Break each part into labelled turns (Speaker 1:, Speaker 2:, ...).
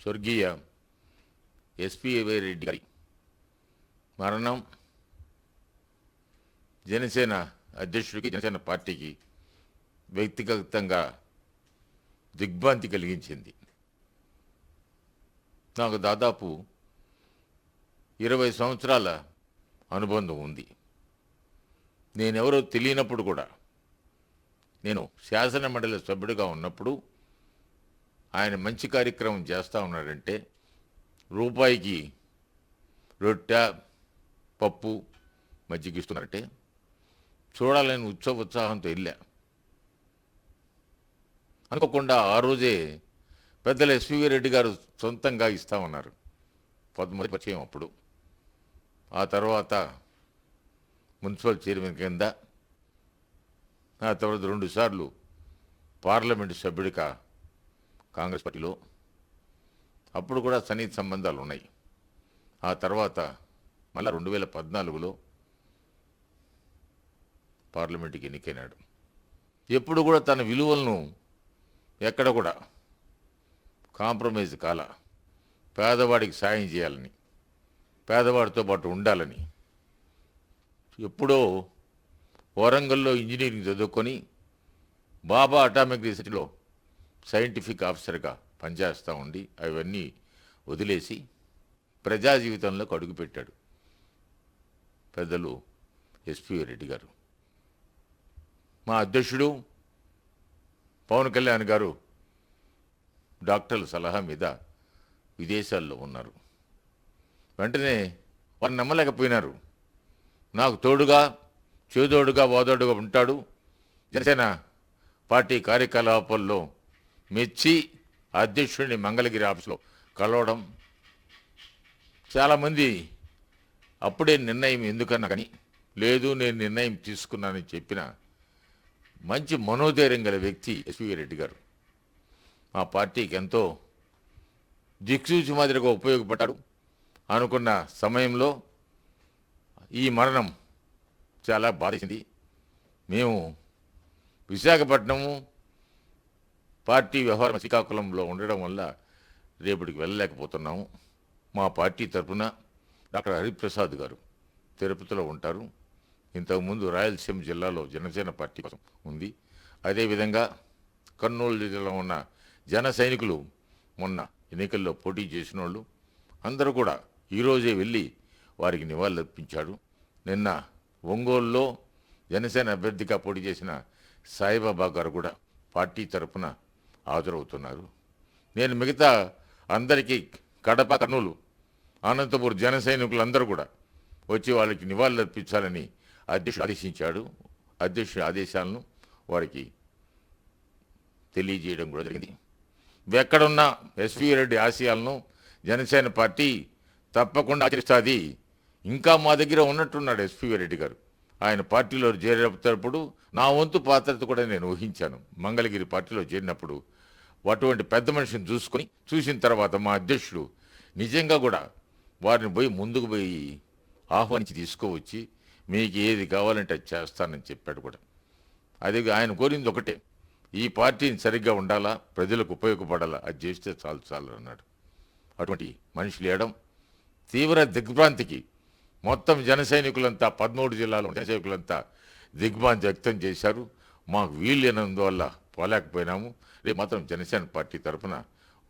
Speaker 1: స్వర్గీయ ఎస్పీవై రెడ్డి గారి మరణం జనసేన అధ్యక్షుడికి, జనసేన పార్టీకి వ్యక్తిగతంగా దిగ్భ్రాంతి కలిగించింది. నాకు దాదాపు 20 సంవత్సరాల అనుబంధం ఉంది. నేనెవరో తెలియనప్పుడు కూడా, నేను శాసన మండలి సభ్యుడిగా ఉన్నప్పుడు ఆయన మంచి కార్యక్రమం చేస్తూ ఉన్నాడంటే రూపాయికి రొట్టె, పప్పు, మజ్జిగ ఇస్తున్నారంటే చూడాలని ఉత్సాహంతో వెళ్ళా. అనుకోకుండా ఆ రోజే పెద్దల ఎస్పీవై రెడ్డి గారు సొంతంగా ఇస్తామన్నారు. మొదటి పరిచయం అప్పుడు. ఆ తర్వాత మున్సిపల్ చైర్మన్ కింద, ఆ తర్వాత 2 సార్లు పార్లమెంటు సభ్యుడిగా కాంగ్రెస్ పార్టీలో, అప్పుడు కూడా సన్నిహిత సంబంధాలు ఉన్నాయి. ఆ తర్వాత మళ్ళీ 2014లో పార్లమెంటుకి ఎన్నికైనాడు. ఎప్పుడు కూడా తన విలువలను ఎక్కడ కూడా కాంప్రమైజ్ కాల. పేదవాడికి సాయం చేయాలని, పేదవాడితో పాటు ఉండాలని. ఎప్పుడో వరంగల్లో ఇంజనీరింగ్ చదువుకొని బాబా అటామిక్ రీసెర్చ్లో సైంటిఫిక్ ఆఫీసర్గా పనిచేస్తూ ఉండి అవన్నీ వదిలేసి ప్రజా జీవితంలోకి అడుగుపెట్టాడు పెద్దలు ఎస్పీవై రెడ్డి గారు. మా అధ్యక్షుడు పవన్ కళ్యాణ్ గారు డాక్టర్ల సలహా మీద విదేశాల్లో ఉన్నారు. వెంటనే వారిని నమ్మలేకపోయినారు. నాకు తోడుగా, చేదోడుగా, వాదోడుగా ఉంటాడు. జనసేన పార్టీ కార్యకలాపాల్లో మెచ్చి అధ్యక్షుడిని మంగళగిరి ఆఫీసులో కలవడం. చాలామంది అప్పుడే నిర్ణయం ఎందుకన్నా కానీ, లేదు నేను నిర్ణయం తీసుకున్నానని చెప్పిన మంచి మనోధైర్యం గల వ్యక్తి ఎస్పీవై రెడ్డి గారు. మా పార్టీకి ఎంతో దిక్సూచి మాదిరిగా ఉపయోగపడ్డాడు. అనుకున్న సమయంలో ఈ మరణం చాలా బాధేసింది. మేము విశాఖపట్నము పార్టీ వ్యవహారం శ్రీకాకుళంలో ఉండడం వల్ల రేపటికి వెళ్ళలేకపోతున్నాము. మా పార్టీ తరఫున డాక్టర్ హరిప్రసాద్ గారు తిరుపతిలో ఉంటారు. ఇంతకుముందు రాయలసీమ జిల్లాలో జనసేన పార్టీ కోసం ఉంది. అదేవిధంగా కర్నూలు జిల్లాలో ఉన్న జన సైనికులు మొన్న ఎన్నికల్లో పోటీ చేసిన వాళ్ళు అందరూ కూడా ఈరోజే వెళ్ళి వారికి నివాళులర్పించాడు. నిన్న ఒంగోలులో జనసేన అభ్యర్థిగా పోటీ చేసిన సాయిబాబా గారు కూడా పార్టీ తరఫున హాజరవుతున్నారు. నేను మిగతా అందరికీ కడప, కర్నూలు, అనంతపురం జన సైనికులందరూ కూడా వచ్చి వాళ్ళకి నివాళులర్పించాలని అధ్యక్షుడు ఆదేశించాడు. అధ్యక్షుడి ఆదేశాలను వారికి తెలియజేయడం కూడా జరిగింది. ఎక్కడున్న ఎస్పీవై రెడ్డి ఆశయాలను జనసేన పార్టీ తప్పకుండా ఆచరిస్తుంది. ఇంకా మా దగ్గర ఉన్నట్టున్నాడు ఎస్పీవై రెడ్డి గారు. ఆయన పార్టీలో చేరేటప్పుడు నా వంతు పాత్రత కూడా నేను ఊహించాను. మంగళగిరి పార్టీలో చేరినప్పుడు అటువంటి పెద్ద మనిషిని చూసిన తర్వాత మా అధ్యక్షుడు నిజంగా కూడా వారిని పోయి ముందుకు పోయి ఆహ్వానించి తీసుకువచ్చి మీకు ఏది కావాలంటే అది చేస్తానని చెప్పాడు కూడా. అది ఆయన కోరింది ఒకటే, ఈ పార్టీని సరిగ్గా ఉండాలా, ప్రజలకు ఉపయోగపడాలా, అది చేస్తే చాలు అన్నాడు. అటువంటి మనిషి లేయడం తీవ్ర దిగ్భ్రాంతికి మొత్తం జన సైనికులంతా 13 జిల్లాలో జన సైనికులంతా దిగ్భ్రాంతి వ్యక్తం చేశారు. మాకు వీళ్ళైనందువల్ల పోలేకపోయినాము. రేపు మాత్రం జనసేన పార్టీ తరఫున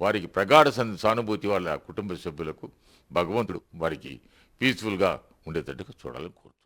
Speaker 1: వారికి ప్రగాఢ సానుభూతి, వాళ్ళ కుటుంబ సభ్యులకు భగవంతుడు వారికి పీస్ఫుల్గా ఉండేటట్టుగా చూడాలని కోరుతున్నాను.